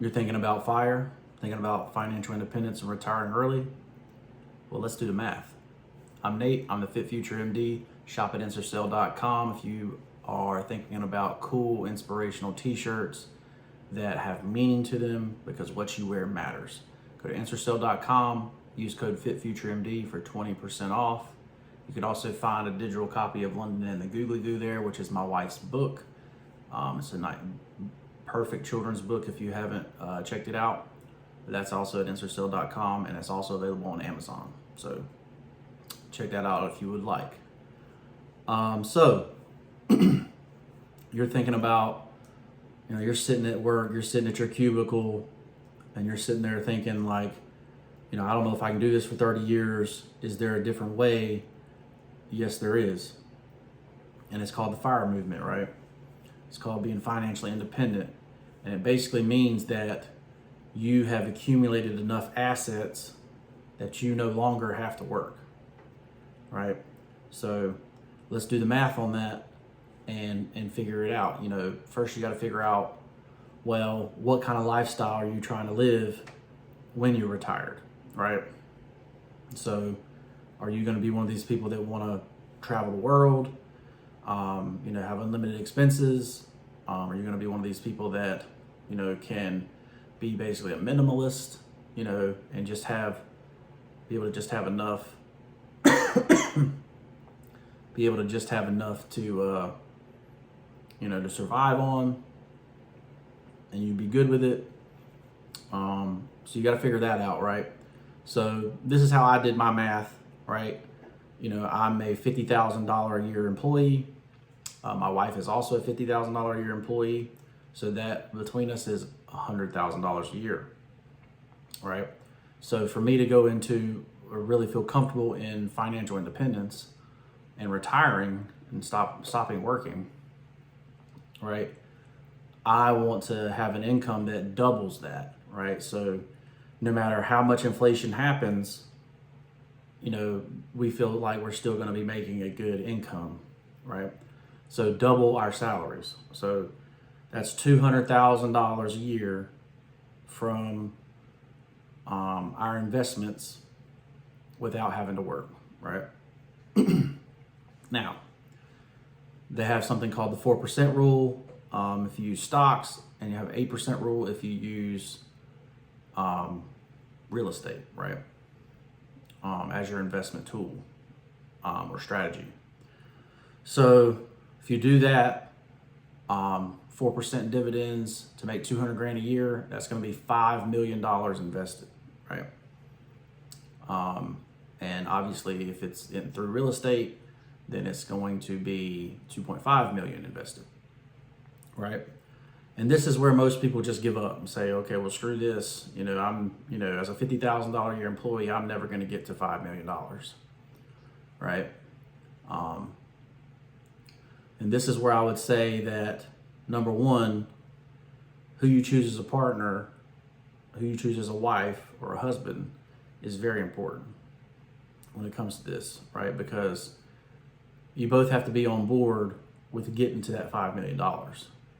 You're thinking about FIRE, thinking about financial independence and retiring early? Well, let's do the math. I'm Nate, I'm the FitfutureMD. Shop at Ensorsale.com if you are thinking about cool, inspirational t-shirts that have meaning to them, because what you wear matters. Go to Ensorsale.com, use code FitfutureMD for 20% off. You could also find a digital copy of London and the Googly Goo there, which is my wife's book. It's a perfect children's book if you haven't checked it out. But that's also at Ensorsale.com, and it's also available on Amazon. So check that out if you would like. So you're thinking about, you're sitting at work, you're sitting at your cubicle, and you're sitting there thinking like, I don't know if I can do this for 30 years. Is there a different way? Yes, there is. And it's called the FIRE movement, right? It's called being financially independent. And it basically means that you have accumulated enough assets that you no longer have to work, right? So let's do the math on that and figure it out. First you got to figure out, well, what kind of lifestyle are you trying to live when you're retired, right? So are you going to be one of these people that want to travel the world, have unlimited expenses? Are you going to be one of these people that, can be basically a minimalist, and just be able to just have enough, to, to survive on, and you'd be good with it. So you got to figure that out, right? So this is how I did my math, right? I'm a $50,000 a year employee. My wife is also a $50,000 a year employee. So that between us is $100,000 a year, right? So for me to go into or really feel comfortable in financial independence and retiring and stopping working, right? I want to have an income that doubles that, right? So no matter how much inflation happens, we feel like we're still going to be making a good income, right? So double our salaries. So that's $200,000 a year from our investments without having to work, right? Now, they have something called the 4% rule if you use stocks, and you have 8% rule if you use real estate, right? As your investment tool or strategy. So if you do that, 4% dividends to make 200 grand a year, that's going to be $5 million invested, right? And obviously if it's through real estate, then it's going to be 2.5 million invested, right? And this is where most people just give up and say, okay, well, screw this. I'm, as a $50,000 a year employee, I'm never going to get to $5 million, right? And this is where I would say that, number one, who you choose as a partner, who you choose as a wife or a husband is very important when it comes to this, right? Because you both have to be on board with getting to that $5 million,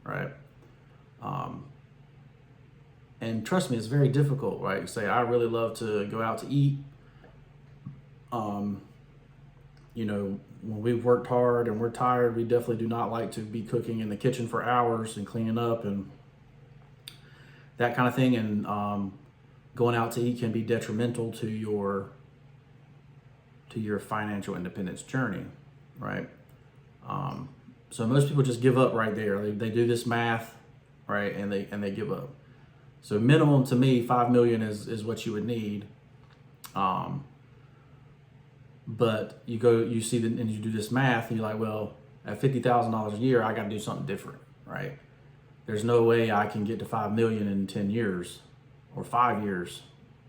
right? And trust me, it's very difficult, right? You say, I really love to go out to eat. When we've worked hard and we're tired, we definitely do not like to be cooking in the kitchen for hours and cleaning up and that kind of thing. And going out to eat can be detrimental to your financial independence journey, right? So most people just give up right there. They do this math, right, and they give up. So minimum to me, 5 million is what you would need. But you do this math and you're like, well, at $50,000 a year, I got to do something different, right? There's no way I can get to 5 million in 10 years or 5 years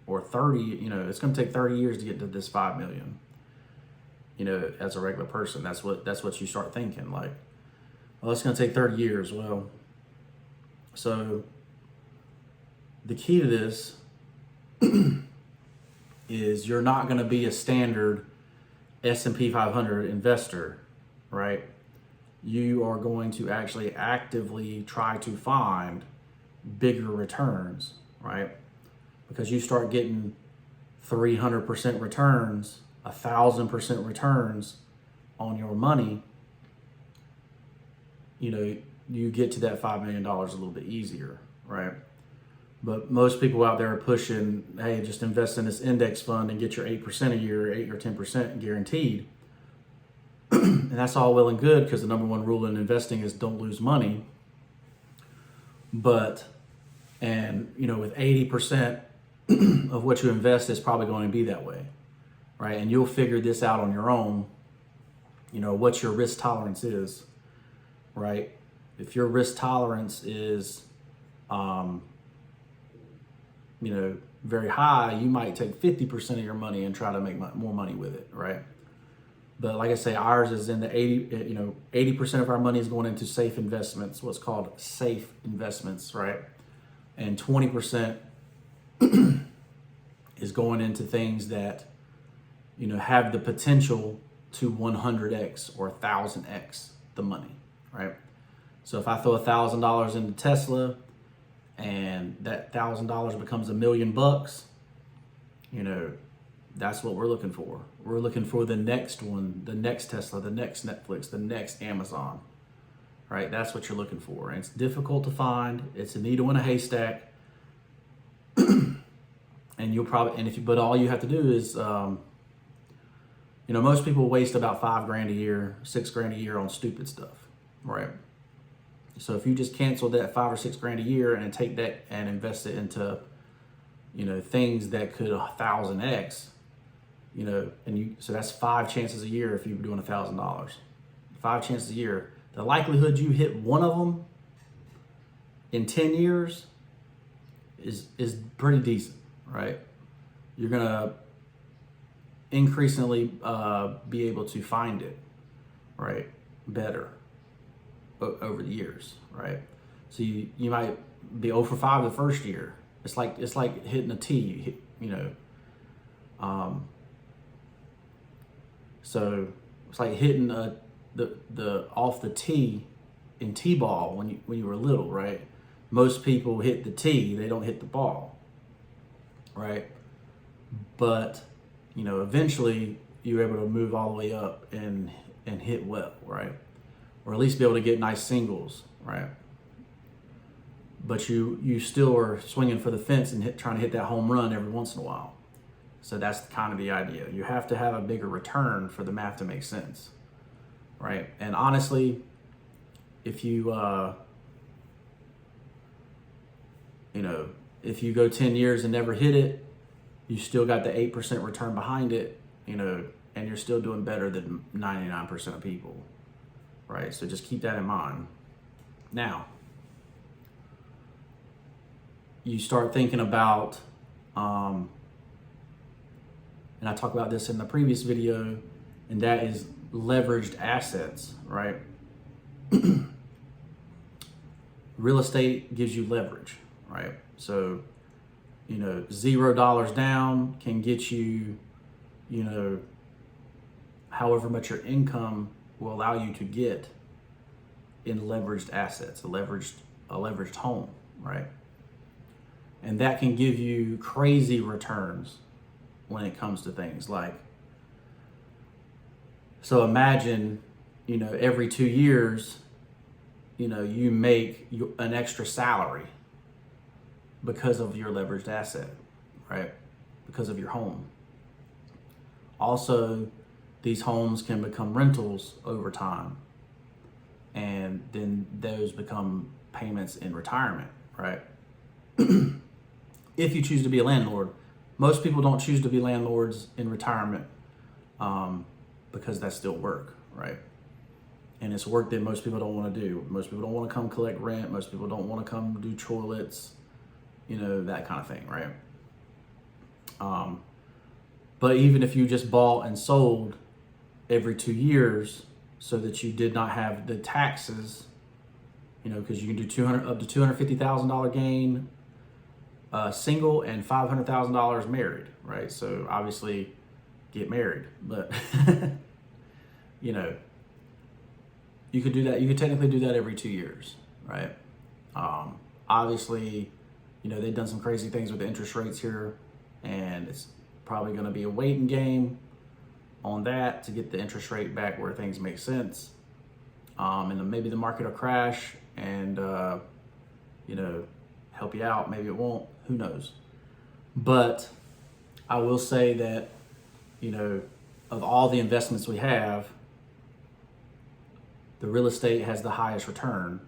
or 30, it's going to take 30 years to get to this 5 million, as a regular person. That's what you start thinking, like, well, it's going to take 30 years. Well, so the key to this is you're not going to be a standard S&P 500 investor, right? You are going to actually actively try to find bigger returns, right? Because you start getting 300% returns, 1,000% returns on your money, you know, you get to that $5 million a little bit easier, right? But most people out there are pushing, hey, just invest in this index fund and get your 8% a year, 8 or 10% guaranteed. And that's all well and good, because the number one rule in investing is don't lose money. But, and you know, with 80% of what you invest is probably going to be that way, right? And you'll figure this out on your own, you know, what your risk tolerance is, right? If your risk tolerance is, you know, very high, you might take 50% of your money and try to make more money with it, right? But like I say, ours is in the 80% of our money is going into safe investments, what's called safe investments, right? And 20% is going into things that, you know, have the potential to 100x or 1,000x the money, right? So if I throw $1,000 into Tesla and that $1,000 becomes $1 million, you know, that's what we're looking for. We're looking for the next one, the next Tesla, the next Netflix, the next Amazon, right? That's what you're looking for. And it's difficult to find. It's a needle in a haystack. And you'll probably, and if you, but all you have to do is, you know, most people waste about $5,000 a year, $6,000 a year on stupid stuff, right? So if you just cancel that $5,000 or $6,000 a year and take that and invest it into, you know, things that could 1,000x, you know, and you, so that's 5 chances a year if you're doing $1,000, 5 chances a year. The likelihood you hit one of them in 10 years is pretty decent, right? You're gonna increasingly be able to find it, right, better over the years, right? So you might be 0 for 5 the first year. It's like hitting a tee, you know. So it's like hitting the off the tee in t-ball when you were little, right? Most people hit the tee, they don't hit the ball, right? But you know, eventually you're able to move all the way up and hit well, right? Or at least be able to get nice singles, right? But you still are swinging for the fence and trying to hit that home run every once in a while. So that's kind of the idea. You have to have a bigger return for the math to make sense, right? And honestly, if you, you know, if you go 10 years and never hit it, you still got the 8% return behind it, you know, and you're still doing better than 99% of people, right? So just keep that in mind. Now, you start thinking about, and I talked about this in the previous video, and that is leveraged assets, right? Real estate gives you leverage, right? So, you know, $0 down can get you, you know, however much your income will allow you to get in leveraged assets, a leveraged home, right? And that can give you crazy returns when it comes to things like, so imagine, you know, every 2 years, you know, you make an extra salary because of your leveraged asset, right? Because of your home. Also, these homes can become rentals over time, and then those become payments in retirement, right? If you choose to be a landlord. Most people don't choose to be landlords in retirement because that's still work, right? And it's work that most people don't want to do. Most people don't want to come collect rent. Most people don't want to come do toilets, you know, that kind of thing, right? But even if you just bought and sold every 2 years so that you did not have the taxes, you know, because you can do up to $250,000 gain single and $500,000 married, right? So obviously get married, but you know, you could do that. You could technically do that every 2 years, right? Obviously, they've done some crazy things with the interest rates here, and it's probably going to be a waiting game on that to get the interest rate back where things make sense. And then maybe the market will crash and, help you out. Maybe it won't, who knows? But I will say that, of all the investments we have, the real estate has the highest return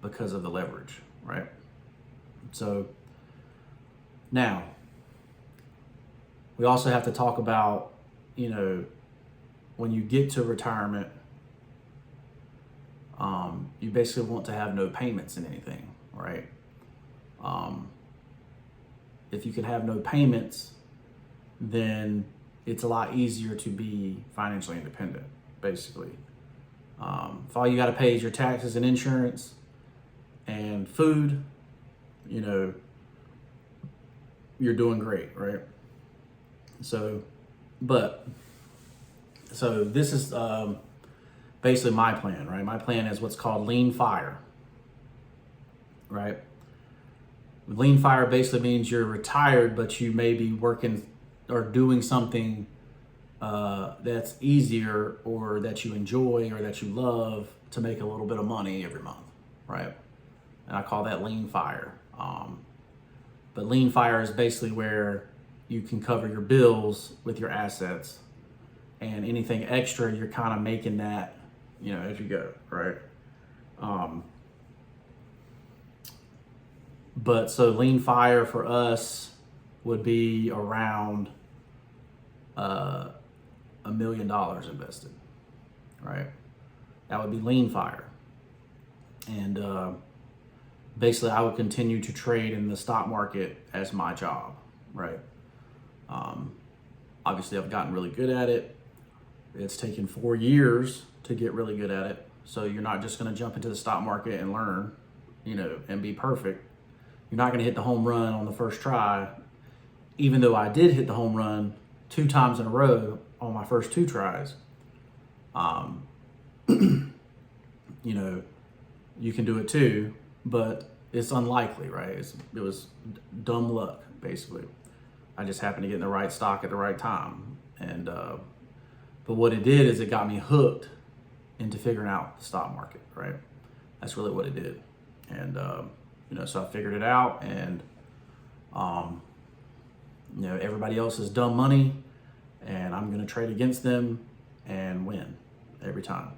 because of the leverage, right? So now we also have to talk about, when you get to retirement, you basically want to have no payments in anything, right? If you can have no payments, then it's a lot easier to be financially independent, basically. If all you got to pay is your taxes and insurance and food, you're doing great, right? So this is basically my plan, right? My plan is what's called lean fire, right? Lean fire basically means you're retired, but you may be working or doing something that's easier or that you enjoy or that you love to make a little bit of money every month, right? And I call that lean fire. But lean fire is basically where you can cover your bills with your assets, and anything extra, you're kind of making that, as you go, right? But so lean fire for us would be around $1 million invested, right? That would be lean fire. And basically I would continue to trade in the stock market as my job, right? Obviously I've gotten really good at it. It's taken 4 years to get really good at it. So you're not just going to jump into the stock market and learn, and be perfect. You're not going to hit the home run on the first try, even though I did hit the home run 2 times in a row on my first 2 tries. You can do it too, but it's unlikely, right? It was dumb luck, basically. I just happened to get in the right stock at the right time. And, but what it did is it got me hooked into figuring out the stock market, right? That's really what it did. And, so I figured it out, and, everybody else is dumb money, and I'm going to trade against them and win every time.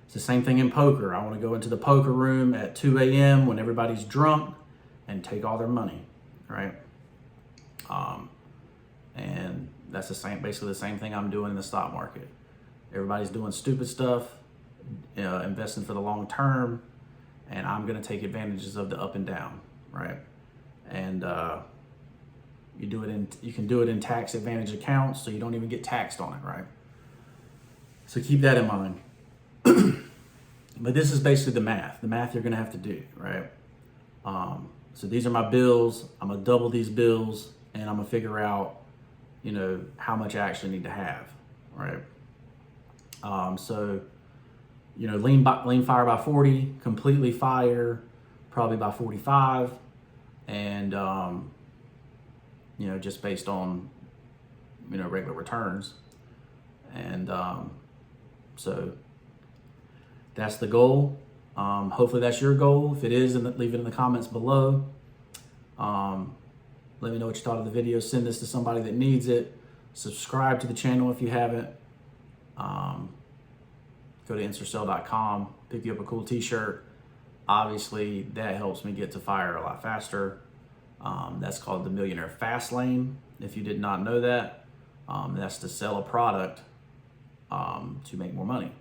It's the same thing in poker. I want to go into the poker room at 2 a.m. when everybody's drunk and take all their money, right? And that's basically the same thing I'm doing in the stock market. Everybody's doing stupid stuff, investing for the long term, and I'm going to take advantages of the up and down, right? And you can do it in tax advantage accounts, so you don't even get taxed on it, right? So keep that in mind. But this is basically the math you're going to have to do, right? So these are my bills. I'm going to double these bills, and I'm going to figure out, how much I actually need to have, right? So, lean fire by 40, completely fire probably by 45, and, just based on, regular returns. And so that's the goal. Hopefully that's your goal. If it is, then leave it in the comments below. Let me know what you thought of the video. Send this to somebody that needs it. Subscribe to the channel if you haven't. Go to Ensorsale.com, pick you up a cool t-shirt. Obviously, that helps me get to fire a lot faster. That's called the Millionaire Fast Lane. If you did not know that, that's to sell a product to make more money.